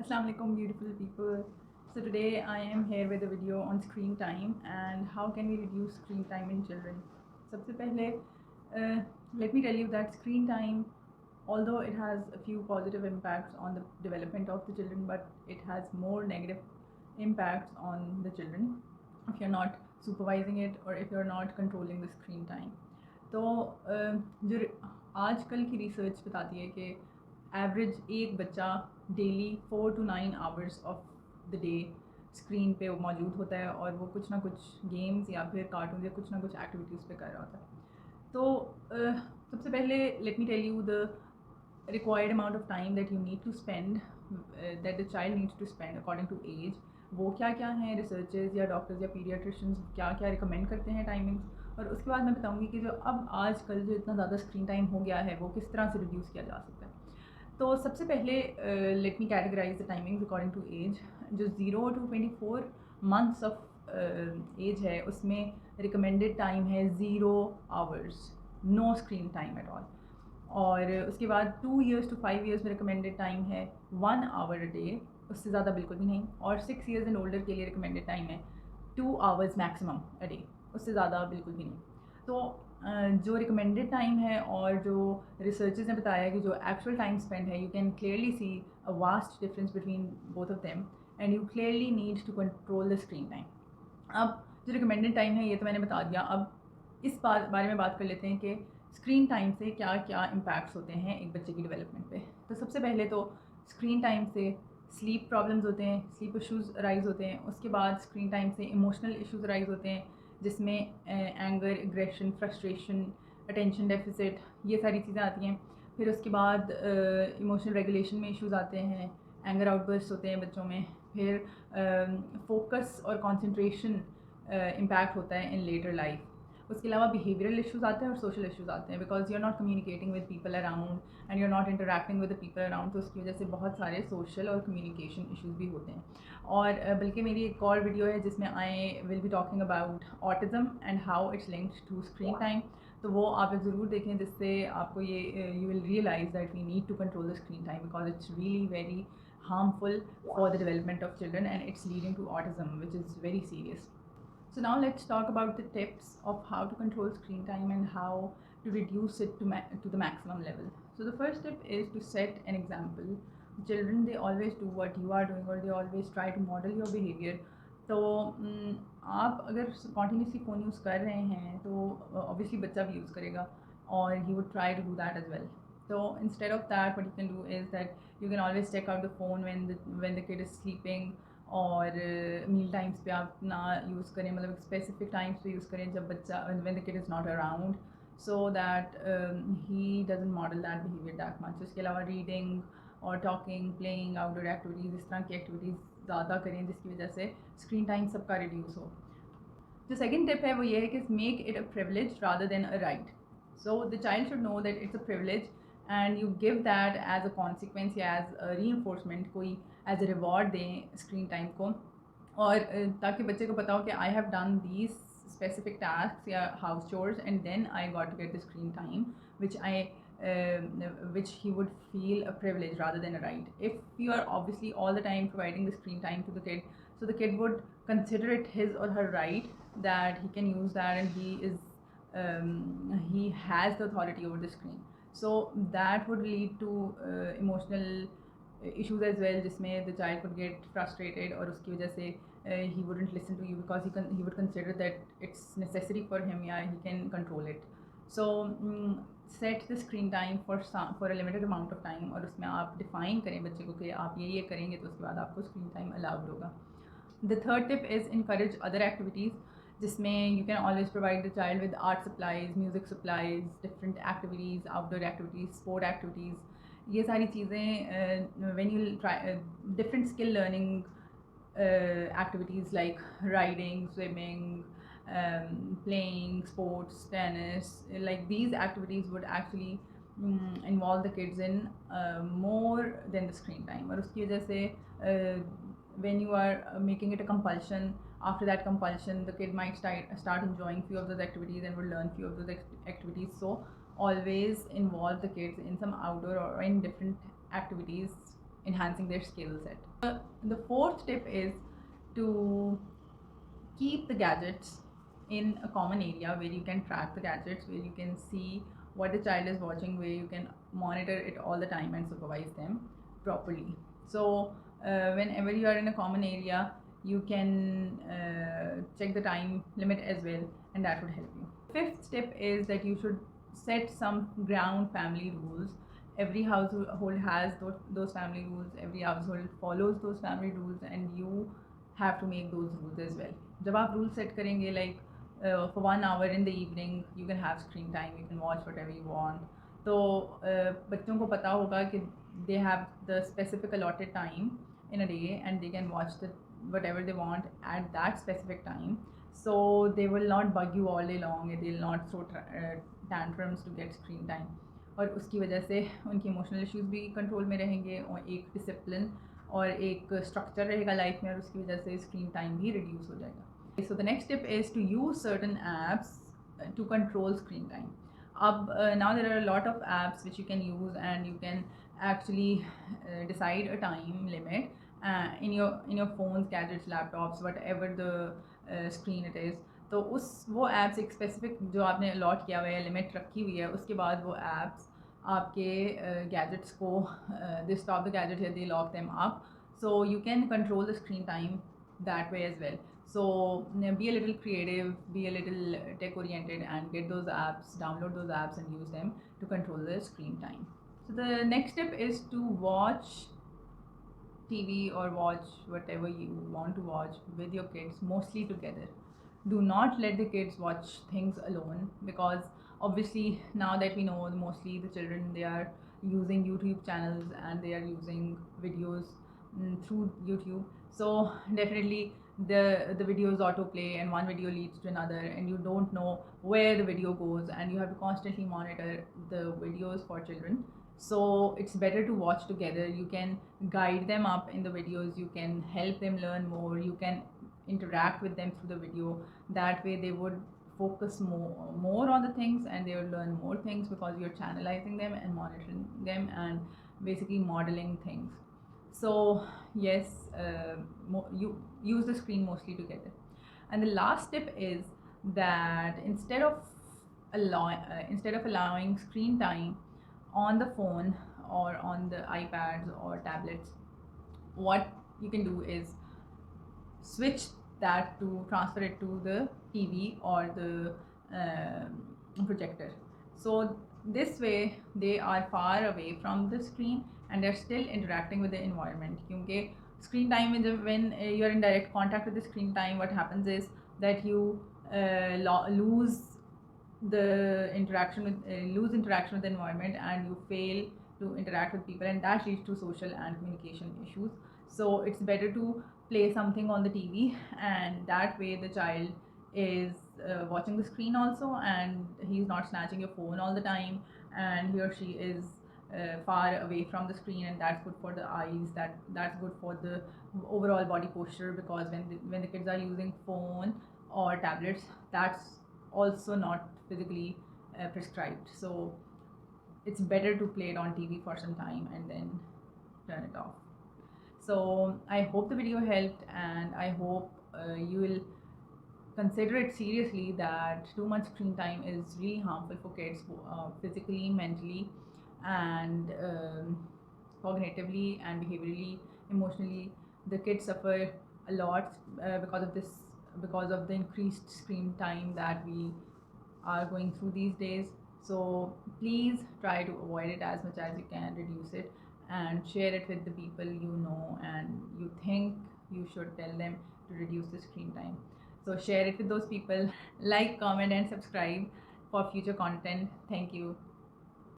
Assalamu alaikum, beautiful people. So today I am here with a video on screen time and how can we reduce screen time in children. सबसे पहले let me tell you that screen time, although it has a few positive impacts on the development of the children, but it has more negative impacts on the children if you're not supervising it or if you're not controlling the screen time. تو جو آج کل کی research بتاتی ہے کہ average ایک بچہ daily 4 to 9 hours of the day screen پہ موجود ہوتا ہے اور وہ کچھ نہ کچھ گیمز یا پھر کارٹونز یا کچھ نہ کچھ ایکٹیویٹیز پہ کر رہا ہوتا ہے. تو سب سے پہلے let me tell you the required amount of time that you need to spend that the child needs to spend according to age. وہ کیا کیا ہیں ریسرچرز یا ڈاکٹرز یا پیڈیاٹریشنز کیا کیا ریکمینڈ کرتے ہیں ٹائمنگس, اور اس کے بعد میں بتاؤں گی کہ جو اب آج کل جو اتنا زیادہ اسکرین ٹائم ہو گیا ہے وہ کس طرح سے ریڈیوس کیا جا سکتا ہے. تو سب سے پہلے let me categorize the timings according to age. جو 0 to 24 months آف ایج ہے اس میں ریکمینڈیڈ ٹائم ہے 0 hours, no screen time at all. اور اس کے بعد 2 years to 5 years میں ریکمینڈیڈ ٹائم ہے 1 hour a day, اس سے زیادہ بالکل بھی نہیں. اور 6 years اینڈ اولڈر کے لیے ریکمینڈیڈ ٹائم ہے 2 hours میکسیمم اے ڈے, اس سے زیادہ بالکل بھی نہیں. تو جو ریکمینڈیڈ ٹائم ہے اور جو ریسرچرز نے بتایا کہ جو ایکچوئل ٹائم اسپینڈ ہے, you can clearly see a vast difference between both of them and you clearly need to control the screen time. اب جو ریکمینڈیڈ ٹائم ہے یہ تو میں نے بتا دیا. اب اس بارے میں بات کر لیتے ہیں کہ اسکرین ٹائم سے کیا کیا امپیکٹس ہوتے ہیں ایک بچے کی ڈیولپمنٹ پہ. تو سب سے پہلے تو اسکرین ٹائم سے سلیپ پرابلمز ہوتے ہیں, سلیپ ایشوز رائز ہوتے ہیں. اس کے بعد اسکرین ٹائم سے ایموشنل ایشوز رائز ہوتے ہیں جس میں anger, aggression, frustration, attention deficit, یہ ساری چیزیں آتی ہیں. پھر اس کے بعد ایموشنل ریگولیشن میں ایشوز آتے ہیں, اینگر آؤٹ برسٹ ہوتے ہیں بچوں میں. پھر فوکس اور کانسنٹریشن امپیکٹ ہوتا ہے ان لیٹر لائف. اس کے علاوہ بیہیویئرل ایشوز آتے ہیں اور سوشل ایشوز آتے ہیں because you are not communicating with people around and you are not interacting with the people around. تو اس کی وجہ سے بہت سارے سوشل اور کمیونیکیشن ایشوز بھی ہوتے ہیں. اور بلکہ میری ایک اور ویڈیو ہے جس میں I will be talking about autism and how it's linked to screen time. تو وہ آپ ضرور دیکھیں جس سے آپ کو یہ you will realize that we need to control the screen time because it's really very harmful for the development of children and it's leading to autism, which is very serious. So now let's talk about the tips of how to control screen time and how to reduce it to the maximum level. So the first tip is to set an example. Children, they always do what you are doing or they always try to model your behavior. تو آپ اگر continuously phone use کر رہے ہیں تو obviously بچہ بھی use کرے گا اور he would try to do that as well. So instead of that, what you can do is that you can always take out the phone when the kid is sleeping, اور میل Times پہ آپ نہ use کریں, مطلب specific Times پہ use کریں جب بچہ when the kid is not around, so that he doesn't model that behavior that much. اس کے علاوہ ریڈنگ اور ٹاکنگ, پلینگ, آؤٹ ڈور ایکٹیویٹیز, اس طرح کی ایکٹیویٹیز زیادہ کریں جس کی وجہ سے اسکرین ٹائم سب کا ریڈیوس ہو. جو سیکنڈ ٹپ ہے وہ یہ ہے کہ make it a privilege rather than a right. So the child should know that it's a privilege and you give that as a consequence یا ایز ری انفورسمنٹ, کوئی as a reward دیں screen time کو, اور تاکہ بچے کو پتا ہو کہ I have done these specific task یا house chores and then I got to get the screen time which he would feel a privilege rather than a right. If you are obviously all the time providing the screen time to the kid, so the kid would consider it his or her right that he can use that and he has the authority over the screen. So that would lead to emotional issues as well, جس میں the child could get frustrated اور اس کی وجہ سے he wouldn't listen to you because he would consider that it's necessary for him, yeah, he can control it. So set the screen time for a limited amount of time, اور اس میں آپ define کریں بچے کو کہ آپ یہ کریں گے تو اس کے بعد آپ کو اسکرین ٹائم الاؤڈ ہوگا. The third tip is encourage other activities, جس میں you can always provide the child with art supplies, music supplies, different activities, outdoor activities, sport activities. یہ ساری چیزیں when you try different skill learning activities like riding, swimming, playing sports, tennis, like these activities would actually involve the kids in more than the screen time. اور اس کی وجہ سے when you are making it a compulsion, after that compulsion the kid might start enjoying few of those activities and will learn few of those activities. So always involve the kids in some outdoor or in different activities enhancing their skill set. The fourth tip is to keep the gadgets in a common area where you can track the gadgets, where you can see what the child is watching, where you can monitor it all the time and supervise them properly. So whenever you are in a common area, you can check the time limit as well, and that would help you. Fifth tip is that you should set some ground family rules. Every household has those family rules, every household follows those family rules, and you have to make those rules as well. جب آپ rule set کریں گے like for 1 hour in the evening you can have screen time, you can watch whatever you want, تو بچوں کو پتہ ہوگا کہ they have the specific allotted time in a day and they can watch whatever they want at that specific time, so they will not bug you all day long and they will not throw tantrums to get screen time. اور اس کی وجہ سے ان کی emotional issues بھی control میں رہیں گے اور ایک ڈسپلن اور ایک اسٹرکچر رہے گا لائف میں، اور اس کی وجہ سے اسکرین ٹائم بھی ریڈیوس ہو جائے گا. So the next tip is to use certain apps to control screen time. اب now there are a lot of apps which you can use and you can actually decide a time limit in your phones, gadgets, laptops, whatever the screen it is. تو وہ apps ایک specific جو آپ نے allot کیا ہوا ہے، limit رکھی ہوئی ہے، اس کے بعد وہ ایپس آپ کے گیجٹس کو they stop the gadget they lock them up, so you can control the screen time that way as well. So be a little creative, be a little tech oriented and get those apps, download those apps and use them to control the screen time. So the next tip is to watch TV or watch whatever you want to watch with your kids, mostly together. Do not let the kids watch things alone, because obviously now that we know mostly the children, they are using YouTube channels and they are using videos through YouTube. So definitely the videos autoplay and one video leads to another and you don't know where the video goes and you have to constantly monitor the videos for children. So it's better to watch together. You can guide them up in the videos, you can help them learn more, you can interact with them through the video. That way they would focus more on the things and they will learn more things, because you're channelizing them and monitoring them and basically modeling things. So yes, you use the screen mostly together. And the last tip is that instead of allowing screen time on the phone or on the iPads or tablets, what you can do is switch that to transfer it to the TV or the projector. So this way they are far away from the screen and they're still interacting with the environment. Kyunki screen time, when you're in direct contact with the screen time, what happens is that you lose interaction with the environment and you fail to interact with people, and that leads to social and communication issues. So it's better to play something on the TV, and that way the child is watching the screen also and he's not snatching your phone all the time, and he or she is far away from the screen, and that's good for the eyes, that's good for the overall body posture, because when the kids are using phone or tablets, that's also not physically prescribed. So it's better to play it on TV for some time and then turn it off. So I hope the video helped, and I hope you will consider it seriously, that too much screen time is really harmful for kids, physically, mentally, and cognitively and behaviorally, emotionally. The kids suffer a lot because of the increased screen time that we are going through these days. So please try to avoid it as much as you can, reduce it, and share it with the people you know and you think you should tell them to reduce the screen time. So share it with those people. Like, comment and subscribe for future content. Thank you.